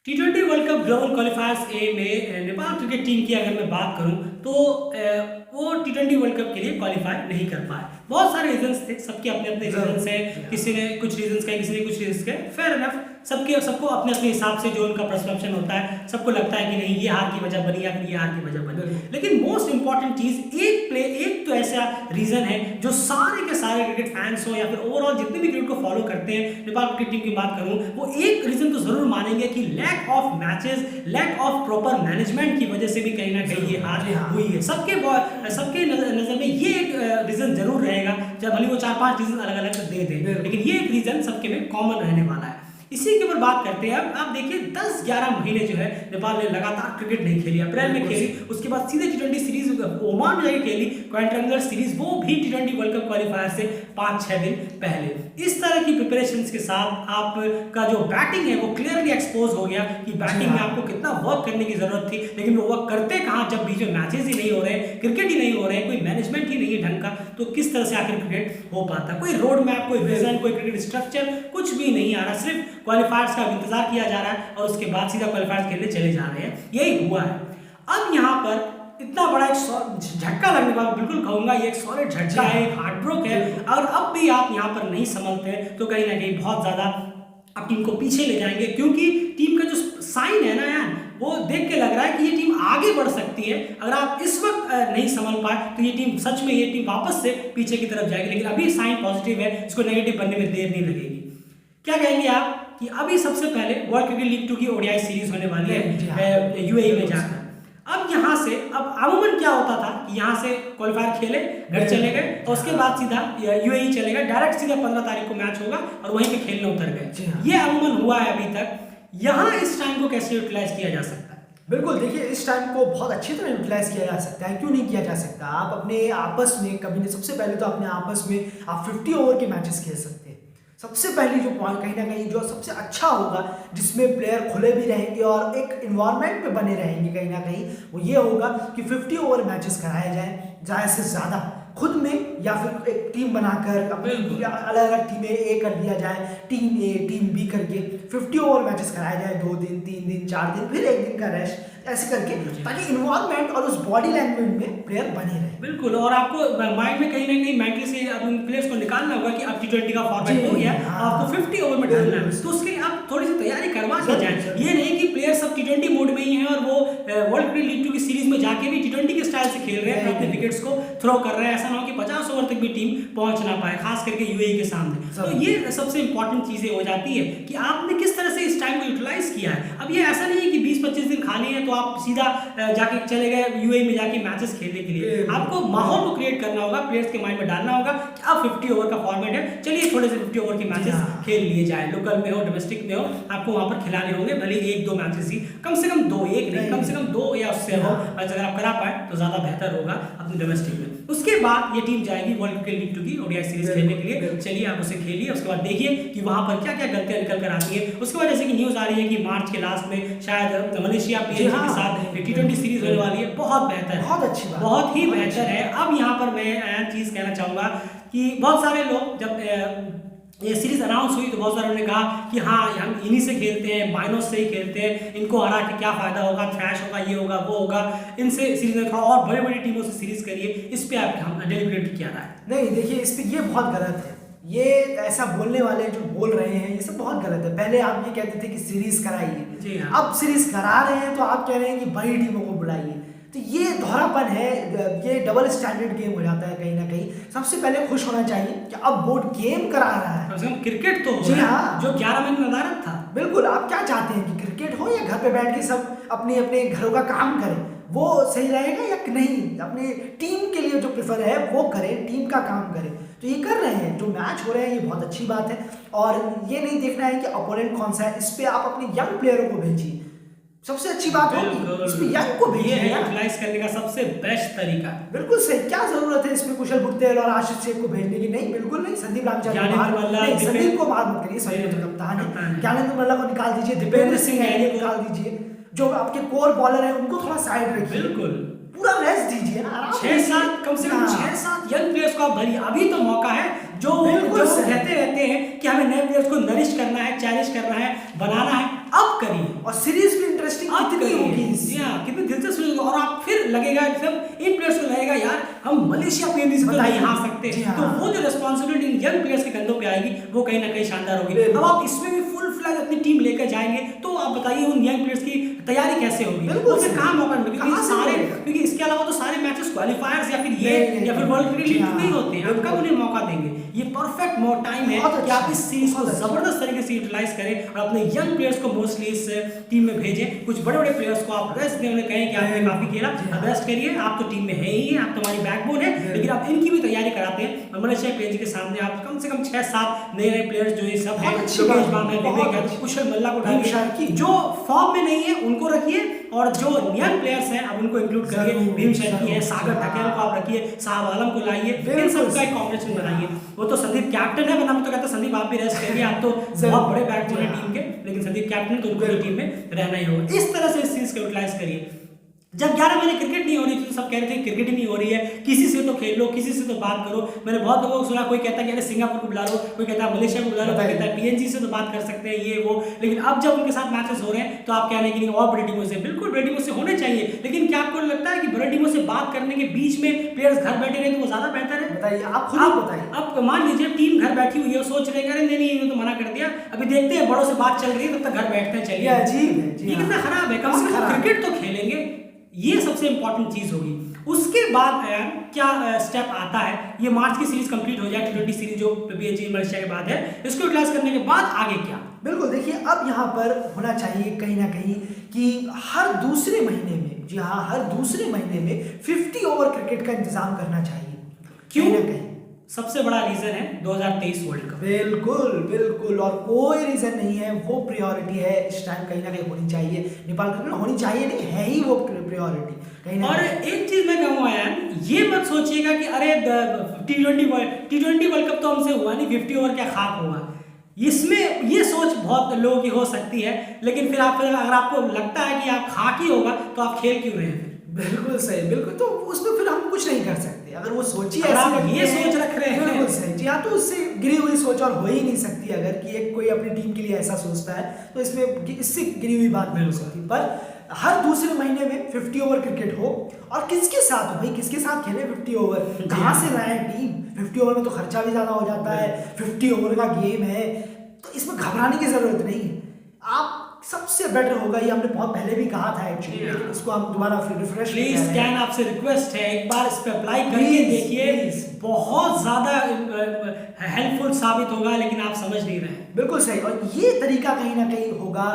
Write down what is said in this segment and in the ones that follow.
T20 world cup global qualifiers A में Nepal cricket team की अगर मैं बात करूं तो वो T20 वर्ल्ड कप के लिए क्वालिफाई नहीं कर पाए। बहुत सारे रीजंस थे, सबके अपने अपने रीजंस हैं। किसी ने कुछ रीजंस कहे, किसी ने कुछ रीजंस कहे। फेयर इनफ, सबको अपने अपने हिसाब से जो उनका परसेप्शन होता है, सबको लगता है कि नहीं ये हार की वजह बनी या फिर ये हार की वजह बनी। लेकिन मोस्ट इंपॉर्टेंट चीज एक तो ऐसा रीजन है जो सारे के सारे क्रिकेट फैंस हो या फिर ओवरऑल जितने भी क्रिकेट को फॉलो करते हैं, नेपाल क्रिकेट टीम की बात करूं, वो एक रीजन तो जरूर मानेंगे कि lack of matches, lack of proper management की वजह से भी कहीं ना कहीं ये हार हुई है। सबके नजर में ये एक रीजन जरूर रहेगा, जब भले वो 4-5 रीजन अलग अलग दे दें, लेकिन ये एक रीजन सबके में कॉमन रहने वाला है। इसी के ऊपर बात करते हैं। अब आप देखिए 10-11 महीने जो है नेपाल ने लगातार क्रिकेट नहीं खेली। अप्रैल में खेली, उसके बाद सीधे T20 सीरीज ओमान में जाके खेली, क्वाड्रेंगुलर सीरीज, वो भी T20 वर्ल्ड कप क्वालिफायर से 5-6 दिन पहले। इस तरह की प्रिपरेशंस के साथ आपका जो बैटिंग है वो क्लियरली एक्सपोज हो गया कि बैटिंग में आपको कितना वर्क करने की जरूरत थी, लेकिन वो वर्क करते कहाँ जब बीच में मैचेस ही नहीं हो रहे, क्रिकेट ही नहीं हो रहे, कोई मैनेजमेंट ही नहीं है ढंग का, तो किस तरह से आखिर क्रिकेट हो पाता? कोई रोड मैप, कोई विजन, कोई क्रिकेट स्ट्रक्चर कुछ भी नहीं आ रहा। सिर्फ क्वालिफायर्स का इंतजार किया जा रहा है और उसके बाद सीधा क्वालिफायर्स खेलने चले जा रहे हैं। यही हुआ है। अब यहाँ पर इतना बड़ा एक झटका लगने का बिल्कुल कहूंगा, ये एक सॉलिड झटका है, एक हार्टब्रेक है। और अब भी आप यहाँ पर नहीं संभलते तो कहीं ना कहीं बहुत ज्यादा आप टीम को पीछे ले जाएंगे, क्योंकि टीम का जो साइन है ना यार, वो देख के लग रहा है कि ये टीम आगे बढ़ सकती है। अगर आप इस वक्त नहीं संभल पाए तो ये टीम सच में, ये टीम वापस से पीछे की तरफ जाएगी। लेकिन अभी साइन पॉजिटिव है, इसको नेगेटिव बनने में देर नहीं लगेगी। क्या कहेंगे आप कि अभी सबसे पहले वर्ल्ड क्रिकेट लीग 2 की ओडीआई सीरीज होने वाली है यूएई में जाकर। अब यहाँ से अब अमूमन क्या होता था कि यहाँ से क्वालिफायर खेले, घर चले गए और उसके बाद सीधा यूएई चले गए, डायरेक्ट सीधा 15 तारीख को मैच होगा और वहीं पे खेलने उतर गए। ये अमूमन हुआ है अभी तक। यहाँ इस टाइम को कैसे यूटिलाइज किया जा सकता है? बिल्कुल, देखिए इस टाइम को बहुत अच्छी तरह यूटिलाइज किया जा सकता है। क्यों नहीं किया जा सकता? आप अपने आपस में कभी नहीं, सबसे पहले तो अपने आपस में आप 50 ओवर के मैचेस खेल सकते हैं। सबसे पहली जो पॉइंट कहीं ना कहीं जो सबसे अच्छा होगा, जिसमें प्लेयर खुले भी रहेंगे और एक इन्वायरमेंट में बने रहेंगे कहीं ना कहीं, वो ये होगा कि 50 ओवर मैचेस कराए जाएं, ज़्यादा से ज़्यादा खुद में या फिर एक टीम बनाकर अपनी अलग अलग टीमें ए कर दिया जाए, टीम ए टीम बी करके 50 ओवर मैचेस कराए जाए, 2 दिन 3 दिन 4 दिन फिर 1 दिन का रेस्ट, ऐसे करके, ताकि इन्वॉल्वमेंट और उस बॉडी लैंग्वेज में प्लेयर बने रहे। बिल्कुल, और आपको माइंड में कहीं ना कहीं मेंटली से उन प्लेयर्स को निकालना होगा कि अब T20 का फॉर्मेट हो गया, आपको 50 ओवर में डालना है, तो उसके लिए आप थोड़ी सी तैयारी करवा के जाए। ये नहीं कि प्लेयर सब T20 मोड में ही हैं और वो वर्ल्ड क्रिकेट लीग 2 की सीरीज में जाके भी T20 के स्टाइल से खेल रहे हैं, अपने विकेट्स को थ्रो कर रहे हैं। ऐसा ना हो कि 50 ओवर तक भी टीम पहुंच ना पाए, खास करके यूएई के सामने। तो ये सबसे इंपॉर्टेंट चीजें हो जाती है कि आपने किस तरह से इस टाइम को यूटिलाइज किया है। अब ये ऐसा नहीं है कि 20-25 दिन खाली है तो आप सीधा जाके चले गए यूएई में जाके मैचेस खेलने के लिए। आपको माहौल को क्रिएट करना होगा, प्लेयर्स के माइंड में डालना होगा कि अब 50 ओवर का फॉर्मेट है, चलिए थोड़े से 50 ओवर के मैचेस खेल लिए जाए। लोकल में हो, डोमेस्टिक में हो, आपको वहां पर खिलाने होंगे, भले 1-2 मैचेस ही, कम से कम 2, 1 नहीं, कम से कम 2 या उससे हो। अगर आप करा पाए तो ज्यादा बेहतर होगा अपने डोमेस्टिक में। उसके बाद ये टीम जाएगी वर्ल्ड क्रिकेट लीग 2 की ओडीआई सीरीज खेलने के लिए। चलिए आप उसे खेलिए, उसके बाद देखिए कि वहां पर क्या क्या गलतियां निकल कर आती है। उसके बाद जैसे कि न्यूज आ रही है कि मार्च के लास्ट में शायद मलेशिया पीएसजी के साथ T20 सीरीज होने वाली है। बहुत बेहतर है, बहुत अच्छी बात, बहुत ही बेहतर है। अब यहाँ पर मैं चीज कहना चाहूंगा कि बहुत सारे लोग जब ये सीरीज अनाउंस हुई तो बहुत सारे ने कहा कि हाँ हम इन्हीं से खेलते हैं, माइनस से ही खेलते हैं, इनको हरा के क्या फायदा होगा, थ्रैश होगा, ये होगा, वो होगा, इनसे सीरीज में थोड़ा और बड़ी बड़ी टीमों से सीरीज करिए। इस पे आप हम डेलिब्रेट क्या रहा है? नहीं, देखिए इस पे ये बहुत गलत है। ये ऐसा बोलने वाले जो बोल रहे हैं ये सब बहुत गलत है। पहले आप ये कहते थे कि सीरीज कराइए, अब सीरीज करा रहे हैं तो आप कह रहे हैं कि बड़ी टीमों को बुलाइए। तो ये दोहरापन है, ये डबल स्टैंडर्ड गेम हो जाता है कहीं ना कहीं। सबसे पहले खुश होना चाहिए कि अब बोर्ड गेम करा रहा है, क्रिकेट तो जी हाँ, जो 11 महीने नदारत था। बिल्कुल, आप क्या चाहते हैं कि क्रिकेट हो या घर पे बैठ के सब अपने अपने घरों का काम करें? वो सही रहेगा या नहीं? अपने टीम के लिए जो प्रेफर है वो करें, टीम का काम करें। तो ये कर रहे हैं, जो मैच हो रहे हैं ये बहुत अच्छी बात है। और ये नहीं देखना है कि अपोनेंट कौन सा है, इस पे आप अपने यंग प्लेयरों को भेजिए, सबसे अच्छी बात होगी इसमें यंग को भेजिए। यूटिलाइज करने का सबसे बेस्ट तरीका। बिल्कुल सही। क्या जरूरत है इसमें कुशल भुट्टेल और आशीष शेख को भेजने की? नहीं, बिल्कुल नहीं। संदीप रामचंद्र, संदीप को बाहर मत करिए, सही तो कप्तान है। ज्ञानेंद्र मल्ला को निकाल दीजिए, दीपेंद्र सिंह को निकाल दीजिए, जो आपके कोर बॉलर है उनको थोड़ा साइड रखिए, बिल्कुल पूरा रेस्ट दीजिए ना। 6-7 कम से कम 6-7 यंग प्लेयर्स को आप भरिए। अभी तो मौका है, जो कहते रहते हैं कि हमें नए प्लेयर्स को नरिश करना है, चैलेंज करना है, बनाना है, अब करिए। और सीरीज भी इंटरेस्टिंग कितनी होगी। जी हाँ, कितनी दिलचस्प होगी। और आप फिर लगेगा जब इन प्लेयर्स को लगेगा यार हम मलेशिया PNG से तो नहीं हार सकते, तो वो जो रिस्पॉन्सिबिलिटी इन यंग प्लेयर्स के कंधों पे आएगी वो कहीं ना कहीं शानदार होगी। अब आप इसमें भी फुल फ्लैग अपनी टीम लेकर जाएंगे तो आप बताइए उन यंग प्लेयर्स की तैयारी कैसे होगी, उसे कहाँ मौका मिलेगा, क्योंकि इसके अलावा तो सारे मैचेस क्वालिफायर्स या फिर ये या फिर वर्ल्ड क्रिकेट लीग में ही होते हैं। अब कब उन्हें मौका देंगे? ये परफेक्ट टाइम है कि आप इस सीरीज को जबरदस्त तरीके से यूटिलाइज करें और अपने यंग प्लेयर्स को मोस्टली इस टीम में भेजें। कुछ बड़े बड़े प्लेयर्स को आप रेस्ट दें, उन्हें कहें कि आपने काफी खेला, रेस्ट करिए, आप तो टीम में है ही, आप तुम्हारी बैकबोन है, लेकिन आप इनकी भी तैयारी कराते हैं। और मलेशिया PNG के सामने आप कम से कम 6-7 नए प्लेयर्स जो ये सब है, कुशल मल्ला को ढालिए, जो फॉर्म में नहीं है उनको रखिए और जो यंग प्लेयर्स हैं अब उनको इंक्लूड करिए। भीम शेट्टी है, सागर ढकेल को आप रखिए, साहब आलम को लाइए, इन सबका एक कॉम्बिनेशन बनाइए। वो तो संदीप कैप्टन है, वरना मैं तो कहता संदीप आप भी रेस्ट करिए, आप तो बहुत बड़े बैकबोन है टीम के, लेकिन संदीप कैप्टन तो उनको टीम में रहना ही होगा। इस तरह से इस चीज को यूटिलाइज करिए। जब 11 महीने क्रिकेट नहीं हो रही थी तो सब कह रहे थे क्रिकेट ही नहीं हो रही है, किसी से तो खेल लो, किसी से तो बात करो। मैंने बहुत लोगों को सुना, कोई कहता है कि सिंगापुर को बुला लो, कोई कहता है मलेशिया को बुला लो, कोई कहता है PNG से तो बात कर सकते हैं, ये वो। लेकिन अब जब उनके साथ मैचेस हो रहे हैं तो आप कह रहे हैं कि नहीं और बड़ी टीमों से, बिल्कुल बड़ी टीमों से होने चाहिए। लेकिन क्या आपको लगता है कि बड़ी टीमों से बात करने के बीच में प्लेयर्स घर बैठे रहे तो वो ज्यादा बेहतर है? बताइए, आप खुद बताइए। अब मान लीजिए टीम घर बैठी हुई है, सोच रहे हैं नहीं नहीं तो मना कर दिया, अभी देखते हैं बड़ों से बात चल रही है, तब तक घर बैठते हैं, चलिए अजीब है, ये कितना खराब है। कम से कम क्रिकेट तो खेलेंगे, ये सबसे इंपॉर्टेंट चीज होगी। उसके बाद क्या स्टेप आता है, ये मार्च की सीरीज कंप्लीट हो जाए, T20 सीरीज जो PNG मलेशिया के बाद है, इसको यूटिलाइज करने के बाद आगे क्या? बिल्कुल, देखिए अब यहाँ पर होना चाहिए कहीं ना कहीं कि हर दूसरे महीने में, जी हाँ, हर दूसरे महीने में 50 ओवर क्रिकेट का इंतजाम करना चाहिए। क्यों? कहीं ना कहीं सबसे बड़ा रीजन है 2023 वर्ल्ड कप। बिल्कुल बिल्कुल, और कोई रीजन नहीं है, वो प्रायोरिटी है इस टाइम, कहीं ना कहीं होनी चाहिए। नेपाल क्रिकेट होनी चाहिए नहीं, है ही वो प्रायोरिटी कहीं ना। और एक चीज मैं कहूँगा यार, ये मत सोचिएगा कि अरे T20 वर्ल्ड कप तो हमसे हुआ नहीं, 50 ओवर क्या खाक हुआ। इसमें ये सोच बहुत लोगों की हो सकती है, लेकिन फिर अगर आपको लगता है कि आप खाक ही होगा तो आप खेल क्यों रहे हैं? बिल्कुल सही, बिल्कुल, तो उसमें फिर हम कुछ नहीं कर सकते। अगर वो सोचिए आप ये सोच रख रहे हैं, बिल्कुल सही, जी हाँ, तो उससे गिरी हुई सोच और हो ही नहीं सकती। अगर कि एक कोई अपनी टीम के लिए ऐसा सोचता है तो इसमें इससे गिरी हुई बात नहीं हो सकती। पर हर दूसरे महीने में 50 ओवर क्रिकेट हो, और किसके साथ हो भाई, किसके साथ खेले 50 ओवर, कहाँ से लाए टीम? 50 ओवर में तो खर्चा भी ज्यादा हो जाता है, 50 ओवर का गेम है, तो इसमें घबराने की जरूरत नहीं है। आप सबसे बेटर होगा, ये हमने बहुत पहले भी कहा था एक्चुअली, लेकिन इसको हम दोबारा फिर रिफ्रेश प्लीज कैन आपसे रिक्वेस्ट है, एक बार इस पे अप्लाई करके देखिए, बहुत ज्यादा हेल्पफुल साबित होगा, लेकिन आप समझ नहीं रहे हैं। बिल्कुल सही, और ये तरीका कहीं ना कहीं होगा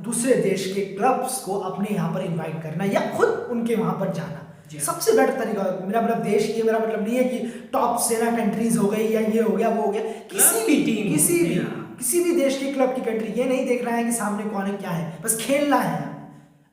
दूसरे देश के क्लब्स को अपने यहाँ पर इनवाइट करना या खुद उनके वहां पर जाना, सबसे बेटर तरीका। मेरा मतलब देश की, मेरा मतलब नहीं है कि टॉप सेना कंट्रीज हो गई या ये हो गया वो हो गया, किसी भी टीम, किसी भी देश की क्लब की कंट्री, ये नहीं देख रहा है कि सामने कौन है क्या है, बस खेलना है।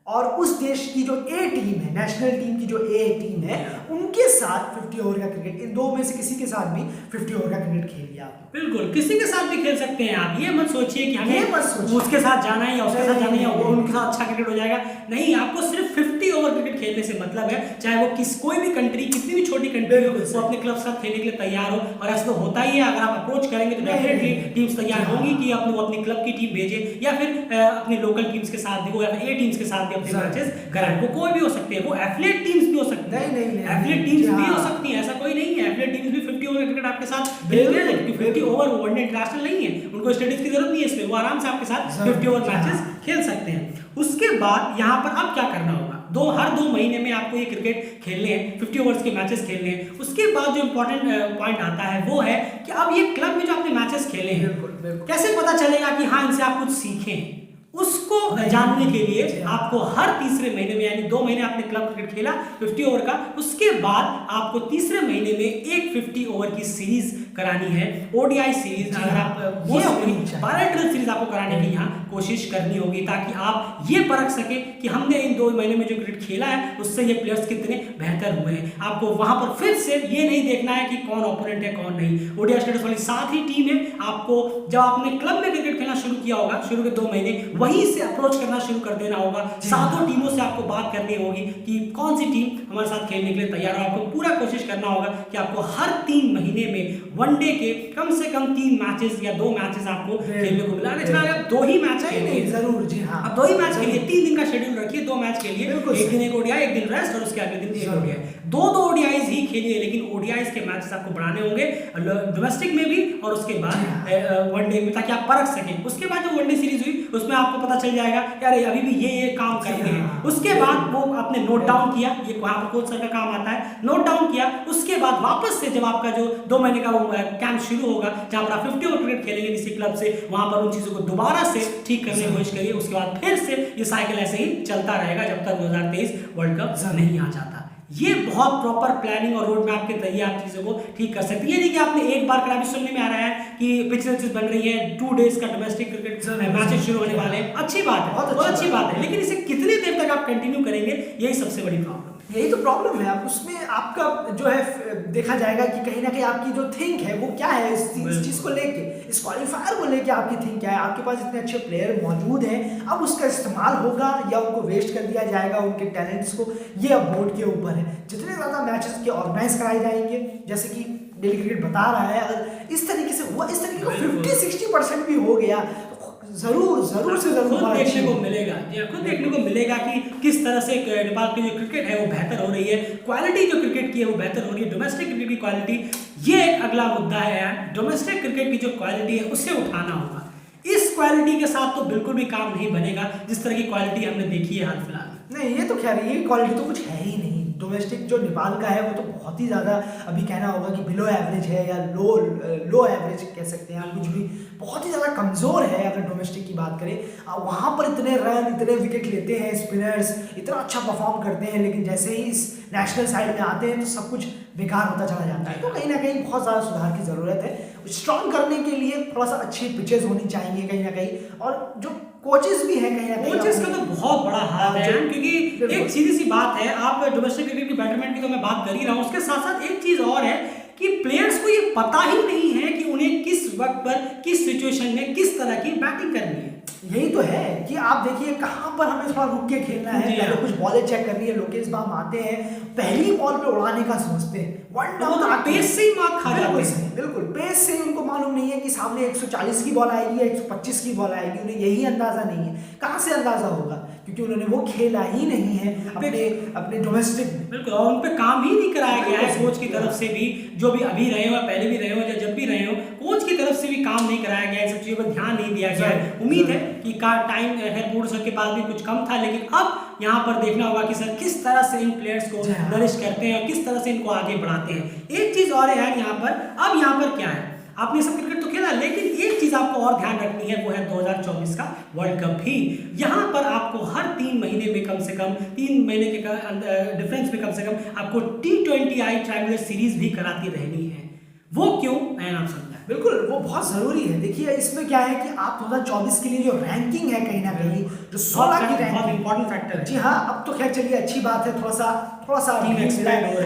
और उस देश की जो ए टीम है, नेशनल टीम की जो ए टीम है, उनके साथ 50 ओवर का क्रिकेट, इन दो में से किसी के साथ भी 50 ओवर का क्रिकेट खेलिए आप। बिल्कुल, किसी के साथ भी खेल सकते हैं आप, ये मत सोचिए कि हमें उसके साथ जाना है या उसके साथ जाना है या उनके साथ अच्छा क्रिकेट हो जाएगा। नहीं, आपको सिर्फ 50 ओवर क्रिकेट खेलने से मतलब है, चाहे वो कोई भी कंट्री, कितनी भी छोटी कंट्री हो, वो अपने क्लब के साथ खेलने के लिए तैयार हो। और ऐसा तो होता ही है, अगर आप अप्रोच करेंगे तो डेफिनेटली टीम्स तैयार होंगी कि अपनी क्लब की टीम भेजे, या फिर अपनी लोकल टीम्स के साथ भी हो, या फिर ए टीम्स के साथ भी अपने मैचेस कराएं। वो कोई भी हो सकते हैं, वो एथलीट टीम्स भी हो सकती है, एथलीट टीम्स भी हो सकती है, ऐसा कोई नहीं है। एथलीट टीम्स भी 50 ओवर क्रिकेट आपके साथ खेलते हैं, क्योंकि 50 ओवर वनडे इंटरनेशनल नहीं है, उनको स्टेडियम की जरूरत नहीं है, इसमें वो आराम से आपके साथ 50 ओवर मैचेस खेल सकते हैं। उसके बाद यहाँ पर अब क्या करना होगा, हर 2 महीने में आपको ये क्रिकेट खेलने हैं, 50 ओवर्स के मैचेस खेलने हैं। उसके बाद जो इंपॉर्टेंट पॉइंट आता है वो है कि अब ये क्लब में जो आपने मैचेस खेले हैं, कैसे पता चलेगा कि हाँ इनसे आप कुछ सीखें? उसको जानने के लिए आपको हर तीसरे महीने में, यानी 2 महीने आपने क्लब क्रिकेट खेला 50 ओवर का, उसके बाद आपको तीसरे महीने में एक 50 ओवर की सीरीज करानी है, ODI सीरीज। अगर आप बायोमेट्रिक सीरीज आपको कराने की यहाँ कोशिश करनी होगी, ताकि आप ये परख सके कि हमने इन 2 महीने में जो क्रिकेट खेला है उससे ये प्लेयर्स कितने बेहतर हुए हैं। आपको वहां पर फिर से ये नहीं देखना है कि कौन ओपोनेंट है कौन नहीं, ODI स्टेटस वाली साथ ही टीम है। आपको जब आपने क्लब में क्रिकेट खेलना शुरू किया होगा, शुरू के 2 महीने, वहीं से से अप्रोच करना शुरू कर देना होगा। सातों टीमों से आपको बात करनी होगी कि कौन सी टीम हमारे साथ खेलने के लिए तैयार है। आपको पूरा कोशिश करना होगा कि आपको हर 3 महीने में वनडे के कम से कम 3 मैचेस या 2 मैचेस आपको खेलने को मिला। अगर 2 ही मैच नहीं जरूर जी हाँ, अब 2 ही मैच के लिए 3 दिन का शेड्यूल रखिए, 2 मैच के लिए, एक दिन एक ओडीआई, एक दिन रेस्ट और उसके अगले दिन एक ओडीआई। 2 ओडीआईज ही खेलिए, लेकिन ओडीआईज के मैचेस आपको बढ़ाने होंगे डोमेस्टिक में भी और उसके बाद वनडे में, ताकि आप परख सकें। उसके बाद जो वनडे सीरीज हुई उसमें आपको पता चल जाएगा यार अभी भी ये काम करते हैं। उसके बाद वो आपने नोट डाउन किया, ये वहां पर कोच सर का काम आता है, नोट डाउन किया। उसके बाद वापस से जब आपका जो 2 महीने का वो कैंप शुरू होगा जहां पर आप 50 ओवर क्रिकेट खेलेंगे किसी क्लब से, वहां पर उन चीजों को दोबारा से ठीक करने की कोशिश करिए। उसके बाद फिर से ये साइकिल ऐसे ही चलता रहेगा जब तक 2023 वर्ल्ड कप नहीं आ जाता। ये बहुत प्रॉपर प्लानिंग और रोड मैप के जरिए आप चीजों को ठीक कर सकते हैं। ये नहीं कि आपने एक बार करा। अभी सुनने में आ रहा है कि पिछले बन रही है 2 डेज का डोमेस्टिक क्रिकेट मैचेस शुरू होने वाले हैं। अच्छी बात है, बहुत अच्छी बात है, लेकिन इसे कितनी देर तक आप कंटिन्यू करेंगे, यही सबसे बड़ी प्रॉब्लम। यही तो प्रॉब्लम है। अब उसमें आपका जो है देखा जाएगा कि कहीं ना कहीं आपकी जो थिंक है वो क्या है इस चीज को लेके, इस क्वालिफायर को लेके आपकी थिंक क्या है। आपके पास इतने अच्छे प्लेयर मौजूद हैं, अब उसका इस्तेमाल होगा या उनको वेस्ट कर दिया जाएगा उनके टैलेंट्स को, ये अब बोर्ड के ऊपर है। जितने ज़्यादा मैचेस के ऑर्गेनाइज कराए जाएंगे, जैसे कि डेली क्रिकेट बता रहा है, अगर इस तरीके से हुआ, इस तरीके का 50-60% भी हो गया, जरूर से जरूर देखने को मिलेगा। खुद देखने को मिलेगा कि किस तरह से नेपाल की जो क्रिकेट है वो बेहतर हो रही है, क्वालिटी जो क्रिकेट की है वो बेहतर हो रही है, डोमेस्टिक क्रिकेट की क्वालिटी। ये एक अगला मुद्दा है यार, डोमेस्टिक क्रिकेट की जो क्वालिटी है उसे उठाना होगा। इस क्वालिटी के साथ तो बिल्कुल भी काम नहीं बनेगा जिस तरह की क्वालिटी हमने देखी है हाल फिलहाल। नहीं, ये तो खैर ये क्वालिटी तो कुछ है ही नहीं। डोमेस्टिक जो नेपाल का है वो तो बहुत ही ज़्यादा अभी कहना होगा कि बिलो एवरेज है या लो एवरेज कह सकते हैं, कुछ भी बहुत ही ज़्यादा कमज़ोर है। अगर डोमेस्टिक की बात करें, वहाँ पर इतने रन, इतने विकेट लेते हैं स्पिनर्स, इतना अच्छा परफॉर्म करते हैं, लेकिन जैसे ही इस नेशनल साइड में आते हैं तो सब कुछ बेकार होता चला जाता है। तो कहीं ना कहीं बहुत ज़्यादा सुधार की ज़रूरत है। स्ट्रॉन्ग करने के लिए थोड़ा सा अच्छी पिचेस होनी चाहिए कहीं ना कहीं, और जो कोचेस भी हैं कहीं ना कहीं, कोचेस का तो बहुत बड़ा हाथ है, क्योंकि एक सीधी सी बात है, आप डोमेस्टिक क्रिकेट की बैटरमैन की तो मैं बात कर ही रहा हूँ, उसके साथ साथ एक चीज और है कि प्लेयर्स को ये पता ही नहीं है कि उन्हें किस वक्त पर किस सिचुएशन में किस तरह की बैटिंग करनी है। यही तो है कि आप देखिए कहाँ पर हमें थोड़ा रुक के खेलना है, पहले कुछ बॉलें चेक करनी है। लोकेश बाम आते हैं, पहली बॉल पे उड़ाने का सोचते हैं, वन डाउन पेस से ही मार खा जाते हैं। बिल्कुल पेस से उनको मालूम नहीं है कि सामने 140 की बॉल आएगी या 125 की बॉल आएगी, उन्हें यही अंदाजा नहीं है। कहाँ से अंदाजा होगा, क्योंकि उन्होंने वो खेला ही नहीं है अपने डोमेस्टिक में। बिल्कुल, और उन पे काम ही नहीं कराया गया है कोच की तरफ से भी, जो भी अभी रहे हो, पहले भी रहे हो या जब भी रहे हो, कोच की तरफ से भी काम नहीं कराया गया है, सब चीज़ों पर ध्यान नहीं दिया गया है। उम्मीद है कि टाइम हेडबोर्ड सर के पास भी कुछ कम था, लेकिन अब यहाँ पर देखना होगा कि सर किस तरह से इन प्लेयर्स को नरिश करते हैं और किस तरह से इनको आगे बढ़ाते हैं। एक चीज और है यहाँ पर, अब यहाँ पर क्या है, आपने सब क्रिकेट तो खेला, लेकिन एक चीज आपको और ध्यान रखनी है, वो है 2024 का वर्ल्ड कप भी। यहाँ पर आपको हर 3 महीने में कम से कम 3 महीने के डिफरेंस में कम से कम आपको T20I ट्रायंगुलर सीरीज भी कराती रहनी है। वो क्यों, मैं आप समझा। बिल्कुल, वो बहुत ज़रूरी है। देखिए इसमें क्या है कि आप 2024 के लिए जो रैंकिंग है कहीं ना कहीं, जो 16 की रैंकिंग, बहुत इंपॉर्टेंट फैक्टर है। जी हाँ, अब तो खैर चलिए अच्छी बात है, थोड़ा सा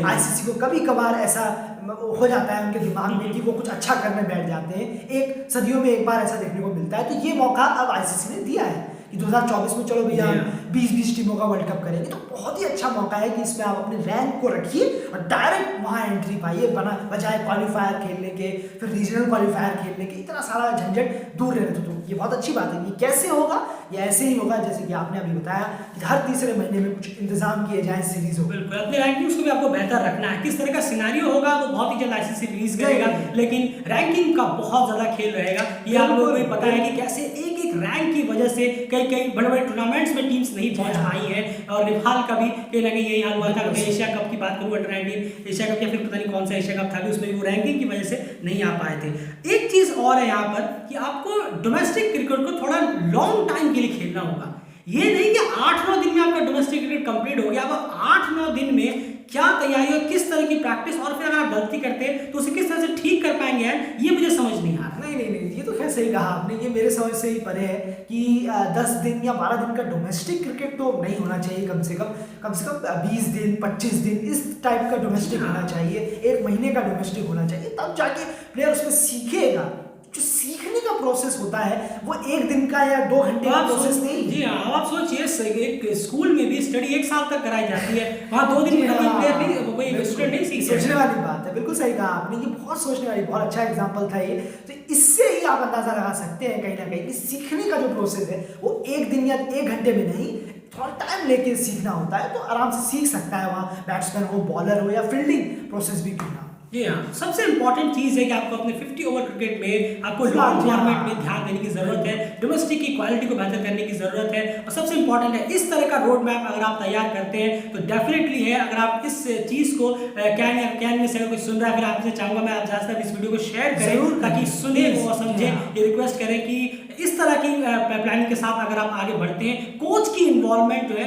आईसीसी को कभी कभार ऐसा हो जाता है उनके दिमाग में कि वो कुछ अच्छा करने बैठ जाते हैं। एक सदियों में एक बार ऐसा देखने को मिलता है, तो ये मौका अब आईसीसी ने दिया है कि 2024 में चलो भैया 20-20 टीमों का वर्ल्ड कप करेंगे। तो बहुत ही अच्छा मौका है कि इसमें आप अपने रैंक को रखिए और डायरेक्ट वहाँ एंट्री पाइए, बजाय क्वालिफायर खेलने के, फिर रीजनल क्वालिफायर खेलने के, इतना सारा झंझट दूर रहने। तो ये बहुत अच्छी बात है। ये कैसे होगा, ये ऐसे ही होगा जैसे कि आपने अभी बताया कि हर तीसरे महीने में कुछ इंतजाम किए जाए सीरीज हो। बिल्कुल, अपने रैंकिंग्स को भी आपको बेहतर रखना है। किस तरह का सिनेरियो होगा वो बहुत ही जल्द आईसीसी रिलीज करेगा, लेकिन रैंकिंग का बहुत ज्यादा खेल रहेगा। ये आप लोगों को भी पता है कि कैसे एक रैंक की वजह से कई बड़े बड़े टूर्नामेंट्स में टीम्स नहीं पहुंच पाई है, और नेपाल का भी कहीं ना कहीं यही हाल हुआ था। मैं एशिया कप की बात करूँ, अंडर-19 एशिया कप या फिर पता नहीं कौन सा एशिया कप था, उसमें भी वो रैंकिंग की वजह से नहीं आ पाए थे। एक चीज और है यहाँ पर कि आपको डोमेस्टिक क्रिकेट को थोड़ा लॉन्ग टाइम के लिए खेलना होगा। ये नहीं कि 8-9 दिन में आपका डोमेस्टिक क्रिकेट कंप्लीट हो गया। अब 8-9 दिन में क्या तैयारी और किस तरह की प्रैक्टिस, और फिर अगर आप गलती करते हैं तो उसे किस तरह से ठीक कर पाएंगे, ये मुझे समझ नहीं आ रहा। नहीं, ये तो खैर सही कहा आपने, ये मेरे समझ से ही परे है कि 10 दिन या 12 दिन का डोमेस्टिक क्रिकेट तो नहीं होना चाहिए। कम से कम 20 दिन 25 दिन इस टाइप का डोमेस्टिक होना चाहिए, 1 महीने का डोमेस्टिक होना चाहिए, तब जाके प्लेयर उसमें सीखेगा जो सीखने का प्रोसेस होता है वो एक दिन का या 2 घंटे का प्रोसेस नहीं। जी हाँ, आप सोचिए एक स्कूल में भी स्टडी 1 साल तक कराई जाती है, वहाँ 2 दिन में कोई प्लेयर नहीं, कोई स्टूडेंट नहीं सीख सोचने वाली बात है, बिल्कुल सही कहा आपने, ये बहुत सोचने वाली, बहुत अच्छा एग्जांपल था ये। तो इससे ही आप अंदाजा लगा सकते हैं कहीं ना कहीं कि सीखने का जो प्रोसेस है वो एक दिन या 1 घंटे में नहीं, थोड़ा टाइम लेके सीखना होता है। तो आराम से सीख सकता है, वहाँ बैट्समैन हो, बॉलर हो या फील्डिंग प्रोसेस भी क्यों ना। जी हाँ, सबसे इंपॉर्टेंट चीज़ है कि आपको अपने 50 ओवर क्रिकेट में आपको लॉन्ग फॉर्मेट में ध्यान देने की जरूरत है, डोमेस्टिक की क्वालिटी को बेहतर करने की जरूरत है, और सबसे इंपॉर्टेंट है इस तरह का रोड मैप अगर आप तैयार करते हैं तो डेफिनेटली है, अगर आप इस चीज़ को कैन में से अगर कोई सुन रहा है, फिर आपसे चाहूँगा मैं आप ज़्यादा इस वीडियो को शेयर करें ताकि सुने वो समझे, ये रिक्वेस्ट करें कि इस तरह की प्लानिंग के साथ अगर आप आगे बढ़ते हैं, कोच की इन्वॉल्वमेंट जो है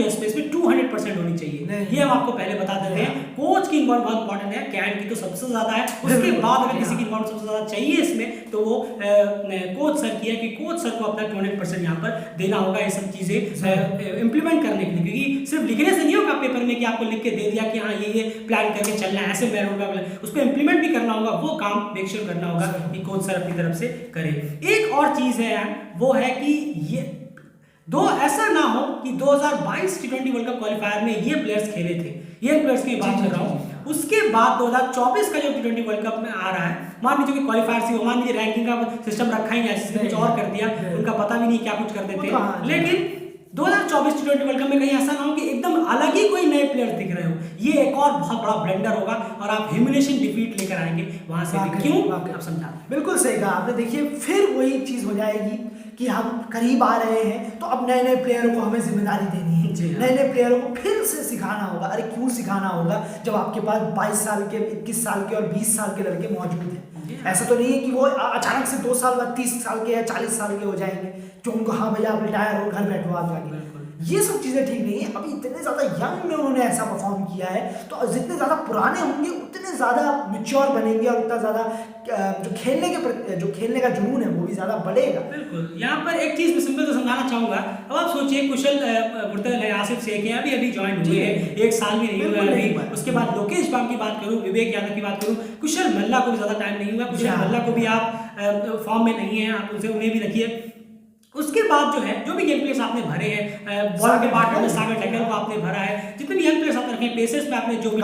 इसमें 200% होनी चाहिए। ये हम आपको पहले बता देते हैं, कोच की इन्वॉल्व बहुत इंपॉर्टेंट है, कैन की तो सबसे ज्यादा है, उसके बाद अगर किसी की इन्वॉल्व सबसे ज्यादा चाहिए इसमें तो वो कोच सर की है कि कोच सर को अपना 200% यहाँ पर देना होगा ये सब चीजें इंप्लीमेंट करने के लिए, क्योंकि सिर्फ लिखने से नहीं होगा पेपर में कि आपको लिख के दे दिया कि हाँ ये प्लान करके चलना है, ऐसे मैन होगा, उस पर इंप्लीमेंट भी करना होगा, वो काम मेक श्योर करना होगा कि कोच सर अपनी तरफ से करे। एक और चीज है वो है कि ये ऐसा ना हो कि 2022 T20 वर्ल्ड कप क्वालिफायर में ये प्लेयर्स खेले थे, ये प्लेयर्स की बात कर रहा हूँ, उसके बाद 2024 का जो T20 वर्ल्ड कप में आ रहा है, मान लीजिए कि क्वालिफायर से मान लीजिए रैंकिंग का सिस्टम रखा ही नहीं, कुछ और कर दिया, उनका पता भी नहीं क्या कुछ कर देते हैं, लेकिन 2024 T20 वर्ल्ड कप में कहीं ऐसा ना हो कि एकदम अलग ही कोई नए प्लेयर दिख रहे हो, ये एक और बहुत बड़ा ब्लेंडर होगा और आप ह्यूमिलेशन डिफीट लेकर आएंगे वहां से। क्यों आप समझा, बिल्कुल सही कहा आपने। देखिए फिर वही चीज हो जाएगी कि हम करीब आ रहे हैं तो अब नए नए प्लेयरों को हमें जिम्मेदारी देनी है, नए नए प्लेयरों को फिर से सिखाना होगा। अरे क्यों सिखाना होगा जब आपके पास 22 साल के, 21 साल के और 20 साल के लड़के मौजूद हैं। ऐसा तो नहीं है कि वो अचानक से 2 साल बाद 30 साल के या 40 साल के हो जाएंगे जो उनको हाँ भैया आप रिटायर हो, घर बैठो आप जाके। ये सब चीजें ठीक नहीं है। अभी इतने ज्यादा यंग में उन्होंने ऐसा परफॉर्म किया है, तो जितने ज्यादा पुराने होंगे उतने ज्यादा मैच्योर बनेंगे और उतना ज्यादा जो खेलने का जुनून है वो भी ज्यादा बढ़ेगा। बिल्कुल, यहाँ पर एक चीज मैं सिंपल तो समझाना चाहूंगा। अब आप सोचिए कुशल पुर्तल है, आसिफ शेख है, अभी ज्वाइन हुए हैं, 1 साल भी नहीं हुआ अभी। उसके बाद लोकेश बाम की बात करूं, विवेक यादव की बात करूं, कुशल मल्ला को भी ज्यादा टाइम नहीं हुआ, कुशल मल्ला को भी आप फॉर्म में नहीं है, आप उन्हें भी रखिए। उसके बाद जो है जो भी यंग प्लेयर्स आपने भरे हैं, बॉल के पार्ट में सागर टेकल को आपने भरा है, जितने भी यंग प्लेयर्स आपने रखे, पेसर्स में आपने जो भी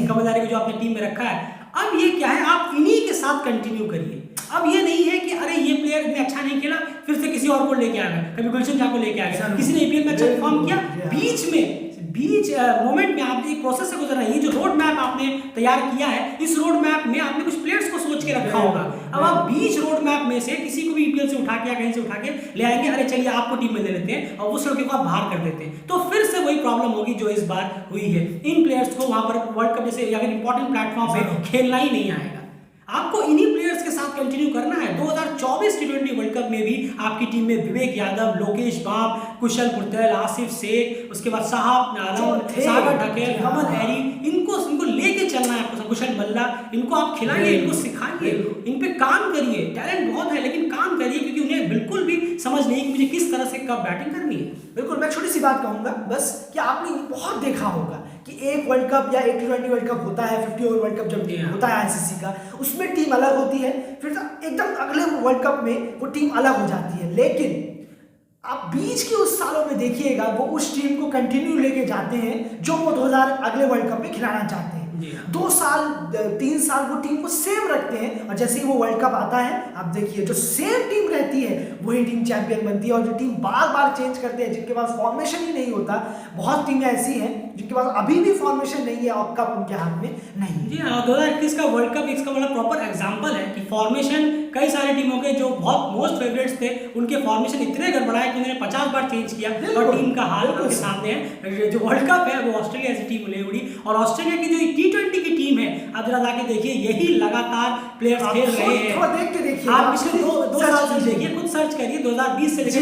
कमलदारी को जो आपने टीम में रखा है, अब ये क्या है, आप इन्हीं के साथ कंटिन्यू करिए। अब ये नहीं है कि अरे ये प्लेयर इतने अच्छा नहीं खेला फिर से किसी और को लेके आ गए, कभी गुलशन झा को लेके आ गए, किसी ने ईपीएल में अच्छा परफॉर्म किया, बीच मोमेंट में आपने एक प्रोसेस से गुजरना है। ये जो रोड मैप आपने तैयार किया है, इस रोड मैप में आपने कुछ प्लेयर्स को सोच के रखा होगा। अब आप बीच रोड मैप में से किसी को भी ईपीएल से उठा के या कहीं से उठा के ले आएंगे, अरे चलिए आपको टीम में ले लेते हैं, और उस लड़के को आप बाहर कर देते हैं, तो फिर से वही प्रॉब्लम होगी जो इस बार हुई है। इन प्लेयर्स को वहां पर वर्ल्ड कप जैसे अगर इंपॉर्टेंट प्लेटफॉर्म पे खेलना ही नहीं आएगा, आपको इन्हीं प्लेयर्स के साथ कंटिन्यू करना है। 2024 T20 वर्ल्ड कप में भी आपकी टीम में विवेक यादव, लोकेश बाम, कुशल पुर्तल, आसिफ शेख, उसके बाद साहब आलम, सागर ढकेल, कमल हैरी, इनको लेके चलना है आपको। कुशल मल्ला, इनको आप खिलाइए, इनको सिखाइए, इन पे काम करिए। टैलेंट बहुत है लेकिन काम करिए, क्योंकि उन्हें बिल्कुल भी समझ नहीं कि मुझे किस तरह से कब बैटिंग करनी है। बिल्कुल, मैं छोटी सी बात कहूंगा बस कि आपने बहुत देखा होगा कि एक वर्ल्ड कप या एक T20 वर्ल्ड कप होता है, 50 ओवर वर्ल्ड कप जब होता है आईसीसी का, उसमें टीम अलग होती है, फिर एकदम अगले वर्ल्ड कप में वो टीम अलग हो जाती है। लेकिन आप बीच के उस सालों में देखिएगा वो उस टीम को कंटिन्यू लेके जाते हैं जो वो 2000 अगले वर्ल्ड कप में खिलाना चाहते हैं। 2 साल 3 साल वो टीम को सेम रखते हैं, और जैसे ही वो वर्ल्ड कप आता है आप देखिए जो सेम टीम रहती है वही टीम चैंपियन बनती है। और जो टीम बार बार चेंज करते हैं, जिनके पास फॉर्मेशन ही नहीं होता, बहुत टीमें ऐसी हैं जिनके पास अभी भी फॉर्मेशन नहीं है और कप उनके हाथ में नहीं। जी हाँ, 2021 का वर्ल्ड कप इसका बड़ा प्रॉपर एग्जांपल है कि फॉर्मेशन कई सारी टीमों के जो बहुत मोस्ट फेवरेट्स थे उनके फॉर्मेशन इतने गड़बड़ाए कि उन्होंने 50 बार चेंज किया, और टीम का हाल आपके सामने है। जो वर्ल्ड कप है वो ऑस्ट्रेलिया ऐसी टीम ले उड़ी, और ऑस्ट्रेलिया की जो T20 की टीम है, आप जरा जाके देखिए, यही लगातार प्लेयर्स खेल रहे हैं। देख के देखिए, आप पिछले 2 साल से देखिए, खुद सर्च करिए, 2020 से लेकर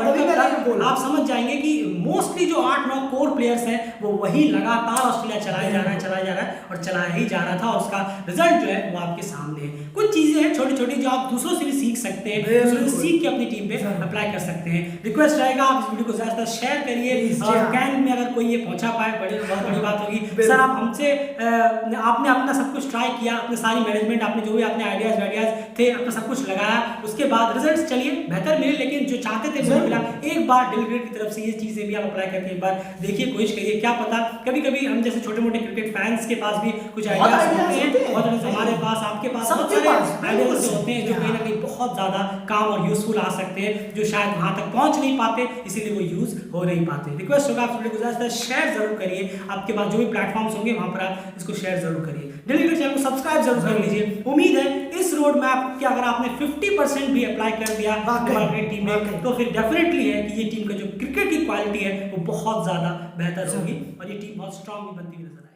2022 तक आप समझ जाएंगे कि मोस्टली जो 8-9 कोर प्लेयर्स हैं वो वही लगातार ऑस्ट्रेलिया चलाया जा रहा है और चलाया ही जा रहा था, और उसका रिजल्ट जो है वो आपके सामने है। कुछ चीजें हैं छोटी छोटी जो आप दूसरों से भी सीख सकते हैं, दूसरों से सीख के अपनी टीम पे अप्लाई कर सकते हैं। रिक्वेस्ट रहेगा आप इस वीडियो को ज्यादा शेयर करिए, और कैन में अगर कोई ये पहुंचा पाए बहुत बड़ी बात होगी। सर आप हमसे आपने अपना सब कुछ ट्राई किया, अपने सारी मैनेजमेंट, आपने जो भी अपने आइडियाज थे, अपना सब कुछ लगाया, उसके बाद रिजल्ट चलिए बेहतर मिले, लेकिन जो चाहते थे वो मिला। एक बार डेलीगेट की तरफ से ये चीजें भी आप अप्लाई करके एक बार देखिए, कोशिश करिए, क्या पता कभी कभी हम जैसे छोटे मोटे क्रिकेट फैंस के पास भी कुछ आइडियाज होते हैं, और हमारे पास, आपके पास बहुत सारे आइडियाज होते हैं जो कहीं ना कहीं बहुत ज्यादा काम और यूजफुल आ सकते हैं, जो शायद वहां तक पहुंच नहीं पाते, इसीलिए वो यूज हो नहीं पाते। रिक्वेस्ट होगा आप वीडियो को ज्यादा शेयर जरूर करिए, आपके पास जो भी प्लेटफॉर्म्स होंगे वहां पर आप इसको शेयर जरूर करिए। डेलीगेट चैनल को सब्सक्राइब जरूर कर लीजिए। उम्मीद है इस रोड मैप के अगर आपने 50% भी अप्लाई कर दिया हमारी टीम में, तो फिर डेफिनेटली है कि ये टीम का जो क्रिकेट की क्वालिटी है वो बहुत ज्यादा बेहतर होगी, और ये टीम बहुत स्ट्रांग भी बनती हुई नजर आएगी।